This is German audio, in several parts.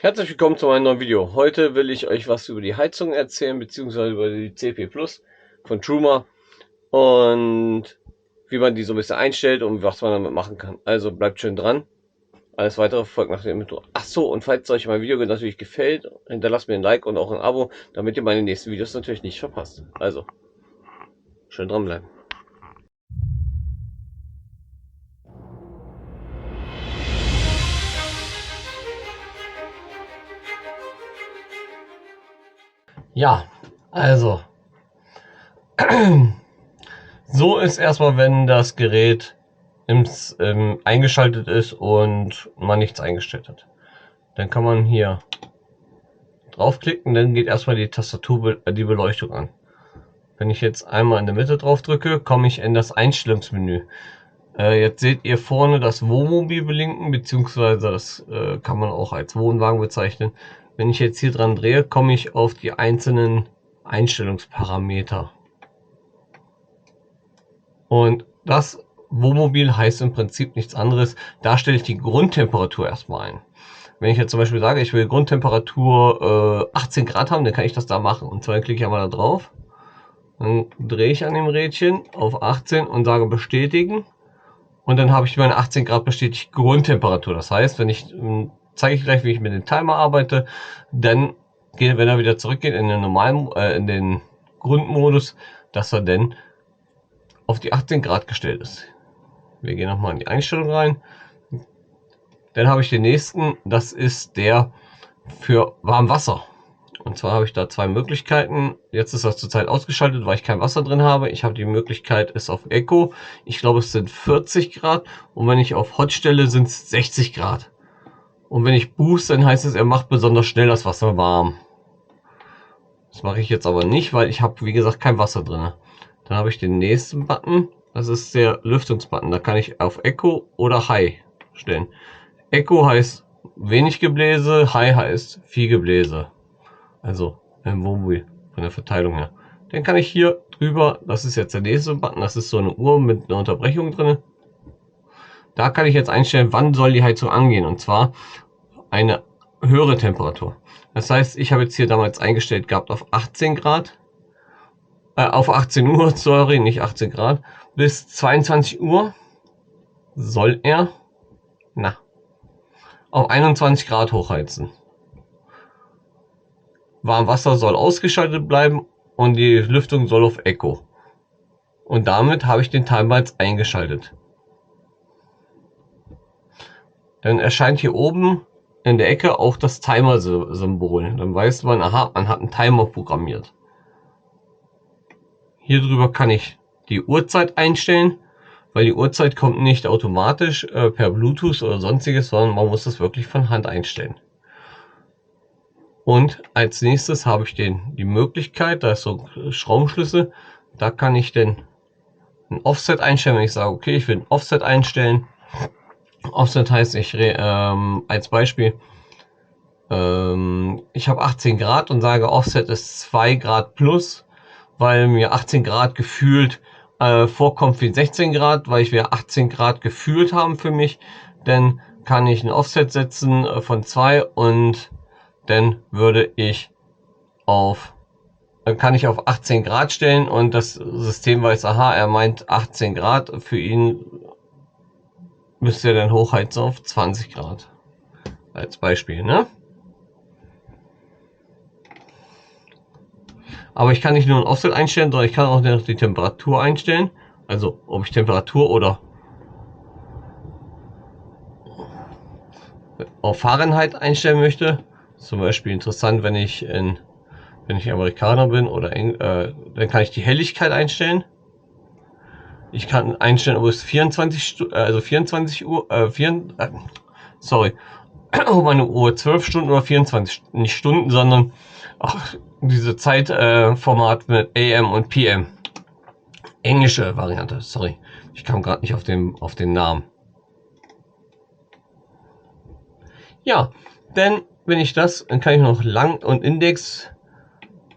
Herzlich willkommen zu meinem neuen Video. Heute will ich euch was über die Heizung erzählen, beziehungsweise über die CP Plus von Truma und wie man die so ein bisschen einstellt und was man damit machen kann. Also bleibt schön dran. Alles weitere folgt nach dem Intro. Achso, und falls euch mein Video natürlich gefällt, hinterlasst mir ein Like und auch ein Abo, damit ihr meine nächsten Videos natürlich nicht verpasst. Also, schön dranbleiben. Ja, also so ist erstmal, wenn das Gerät eingeschaltet ist und man nichts eingestellt hat. Dann kann man hier draufklicken, dann geht erstmal die Tastatur, die Beleuchtung an. Wenn ich jetzt einmal in der Mitte drauf drücke, komme ich in das Einstellungsmenü. Jetzt seht ihr vorne das Wohnmobil blinken, beziehungsweise das kann man auch als Wohnwagen bezeichnen. Wenn ich jetzt hier dran drehe, komme ich auf die einzelnen Einstellungsparameter. Und das Wohnmobil heißt im Prinzip nichts anderes. Da stelle ich die Grundtemperatur erstmal ein. Wenn ich jetzt zum Beispiel sage, ich will Grundtemperatur 18 Grad haben, dann kann ich das da machen. Und zwar klicke ich einmal da drauf, dann drehe ich an dem Rädchen auf 18 und sage bestätigen. Und dann habe ich meine 18 Grad bestätigt Grundtemperatur. Das heißt, wenn ich zeige ich gleich, wie ich mit dem Timer arbeite, dann geht, wenn er wieder zurückgeht in den normalen, in den Grundmodus, dass er dann auf die 18 Grad gestellt ist. Wir gehen nochmal in die Einstellung rein. Dann habe ich den nächsten, das ist der für Warmwasser. Und zwar habe ich da zwei Möglichkeiten. Jetzt ist das zurzeit ausgeschaltet, weil ich kein Wasser drin habe. Ich habe die Möglichkeit, es auf Eco. Ich glaube, es sind 40 Grad. Und wenn ich auf Hot stelle, sind es 60 Grad. Und wenn ich Boost, dann heißt es, er macht besonders schnell das Wasser warm. Das mache ich jetzt aber nicht, weil ich habe, wie gesagt, kein Wasser drin. Dann habe ich den nächsten Button. Das ist der Lüftungsbutton. Da kann ich auf Eco oder High stellen. Eco heißt wenig Gebläse, High heißt viel Gebläse. Also im Wohnmobil von der Verteilung her. Dann kann ich hier drüber, das ist jetzt der nächste Button, das ist so eine Uhr mit einer Unterbrechung drin. Da kann ich jetzt einstellen, wann soll die Heizung angehen, und zwar eine höhere Temperatur. Das heißt, ich habe jetzt hier damals eingestellt gehabt auf 18 Grad, auf 18 Uhr, sorry, nicht 18 Grad, bis 22 Uhr soll er auf 21 Grad hochheizen. Warmwasser soll ausgeschaltet bleiben und die Lüftung soll auf Eco. Und damit habe ich den Timer jetzt eingeschaltet. Dann erscheint hier oben in der Ecke auch das Timer-Symbol. Dann weiß man, aha, man hat einen Timer programmiert. Hier drüber kann ich die Uhrzeit einstellen, weil die Uhrzeit kommt nicht automatisch per Bluetooth oder sonstiges, sondern man muss das wirklich von Hand einstellen. Und als nächstes habe ich die Möglichkeit, da ist so ein Schraubenschlüssel, da kann ich dann ein Offset einstellen, wenn ich sage, okay, ich will ein Offset einstellen. Offset heißt, als Beispiel, ich habe 18 Grad und sage, Offset ist 2 Grad plus, weil mir 18 Grad gefühlt vorkommt wie 16 Grad, weil ich wieder 18 Grad gefühlt haben für mich. Dann kann ich ein Offset setzen von 2 und dann kann ich auf 18 Grad stellen und das System weiß, aha, er meint 18 Grad, für ihn müsste er dann hochheizen auf 20 Grad. Als Beispiel, ne? Aber ich kann nicht nur ein Offset einstellen, sondern ich kann auch noch die Temperatur einstellen. Also, ob ich Temperatur oder auf Fahrenheit einstellen möchte. Zum Beispiel interessant, wenn ich Amerikaner bin oder dann kann ich die Helligkeit einstellen. Ich kann einstellen, ob es 24 Uhr, ob meine Uhr 12 Stunden oder 24, nicht Stunden, sondern diese Zeitformat mit AM und PM. Englische Variante, sorry. Ich kam gerade nicht auf den Namen. Ja, dann, wenn ich das, dann kann ich noch Lang und Index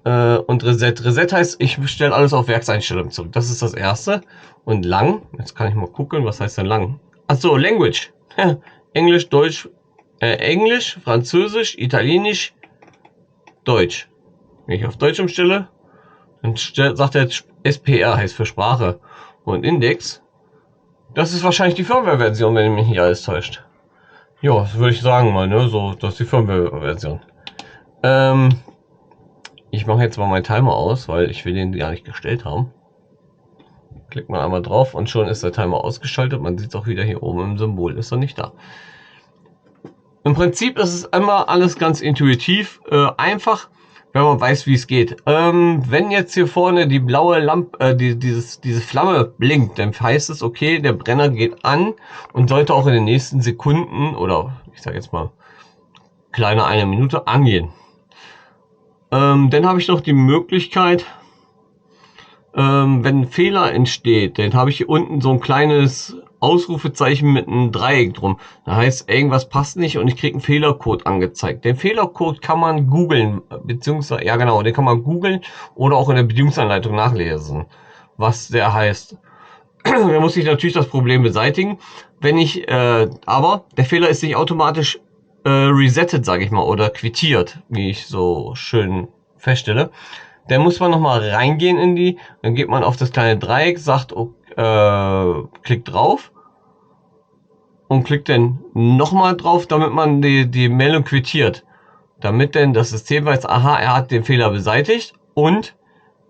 und Reset. Reset heißt, ich stelle alles auf Werkseinstellungen zurück. Das ist das erste. Und Lang, jetzt kann ich mal gucken, was heißt denn Lang? Achso, Language. Englisch, Deutsch, Englisch, Französisch, Italienisch, Deutsch. Wenn ich auf Deutsch umstelle, dann sagt er SPR, heißt für Sprache. Und Index, das ist wahrscheinlich die Firmware-Version, wenn mich nicht alles täuscht. Ja, das würde ich sagen mal, ne? So, das ist die Firmware-Version. Ich mache jetzt mal meinen Timer aus, weil ich will den gar nicht gestellt haben. Klickt man einmal drauf und schon ist der Timer ausgeschaltet. Man sieht es auch wieder hier oben im Symbol, ist er nicht da. Im Prinzip ist es immer alles ganz intuitiv, einfach, wenn man weiß, wie es geht. Wenn jetzt hier vorne die blaue Lampe, diese Flamme blinkt, dann heißt es, okay, der Brenner geht an und sollte auch in den nächsten Sekunden oder ich sage jetzt mal kleine 1 Minute angehen. Dann habe ich noch die Möglichkeit, wenn ein Fehler entsteht, dann habe ich hier unten so ein kleines Ausrufezeichen mit einem Dreieck drum. Da heißt, irgendwas passt nicht und ich kriege einen Fehlercode angezeigt. Den Fehlercode kann man googeln, beziehungsweise, ja genau, den kann man googeln oder auch in der Bedienungsanleitung nachlesen, was der heißt. Da muss ich natürlich das Problem beseitigen. Wenn ich, aber der Fehler ist nicht automatisch resettet, sage ich mal, oder quittiert, wie ich so schön feststelle. Dann muss man nochmal reingehen in die, dann geht man auf das kleine Dreieck, sagt, klickt drauf und klickt dann nochmal drauf, damit man die Meldung quittiert. Damit denn das System weiß, aha, er hat den Fehler beseitigt und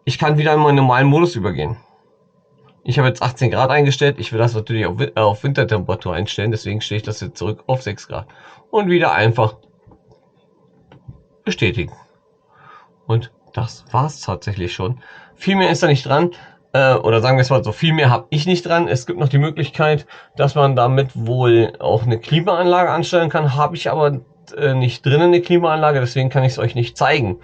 ich kann wieder in meinen normalen Modus übergehen. Ich habe jetzt 18 Grad eingestellt, ich will das natürlich auf Wintertemperatur einstellen, deswegen stelle ich das jetzt zurück auf 6 Grad. Und wieder einfach bestätigen. Und das war's tatsächlich schon. Viel mehr ist da nicht dran. Oder sagen wir es mal so, viel mehr habe ich nicht dran. Es gibt noch die Möglichkeit, dass man damit wohl auch eine Klimaanlage anstellen kann. Habe ich aber nicht drin, eine Klimaanlage, deswegen kann ich es euch nicht zeigen.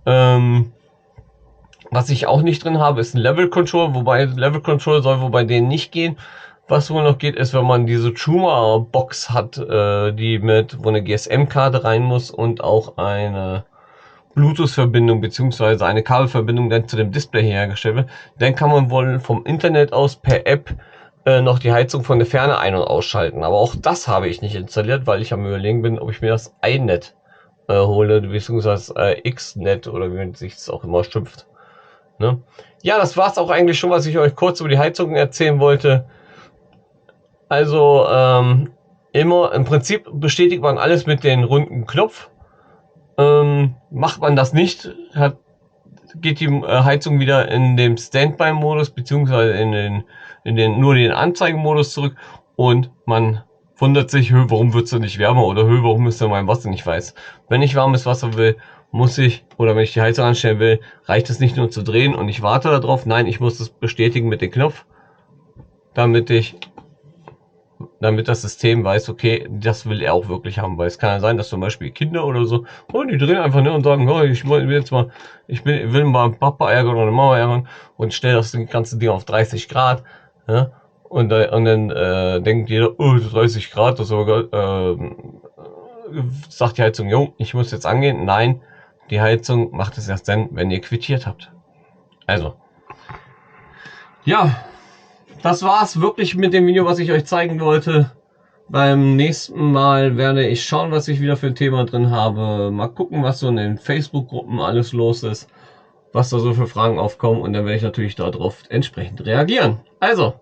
Was ich auch nicht drin habe, ist ein Level Control, wobei Level Control soll wohl bei denen nicht gehen. Was wohl noch geht, ist, wenn man diese Truma Box hat, die wo eine GSM-Karte rein muss und auch eine Bluetooth-Verbindung bzw. eine Kabelverbindung dann zu dem Display hergestellt wird, dann kann man wohl vom Internet aus per App noch die Heizung von der Ferne ein- und ausschalten. Aber auch das habe ich nicht installiert, weil ich am Überlegen bin, ob ich mir das iNet hole, bzw. XNet oder wie man sich das auch immer schimpft. Ne? Ja, das war es auch eigentlich schon, was ich euch kurz über die Heizung erzählen wollte. Also immer im Prinzip bestätigt man alles mit den runden Knopf. Macht man das nicht, geht die Heizung wieder in den Standby-Modus beziehungsweise in den nur den Anzeigemodus zurück und man wundert sich, warum wird es denn nicht wärmer oder warum ist denn mein Wasser nicht weiß. Wenn ich warmes Wasser will, muss ich, oder wenn ich die Heizung anstellen will, reicht es nicht nur zu drehen und ich warte darauf. Nein, ich muss es bestätigen mit dem Knopf, damit das System weiß, okay, das will er auch wirklich haben, weil es kann ja sein, dass zum Beispiel Kinder oder so, die drehen einfach und sagen, ich will mal Papa ärgern oder Mama ärgern und stelle das ganze Ding auf 30 Grad, ja, und dann denkt jeder, 30 Grad, das ist aber, sagt die Heizung, jo, ich muss jetzt angehen. Nein, die Heizung macht es erst dann, wenn ihr quittiert habt. Also, ja, das war's wirklich mit dem Video, was ich euch zeigen wollte. Beim nächsten Mal werde ich schauen, was ich wieder für ein Thema drin habe. Mal gucken, was so in den Facebook-Gruppen alles los ist, was da so für Fragen aufkommen und dann werde ich natürlich darauf entsprechend reagieren. Also,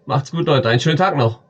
macht's gut, Leute. Einen schönen Tag noch.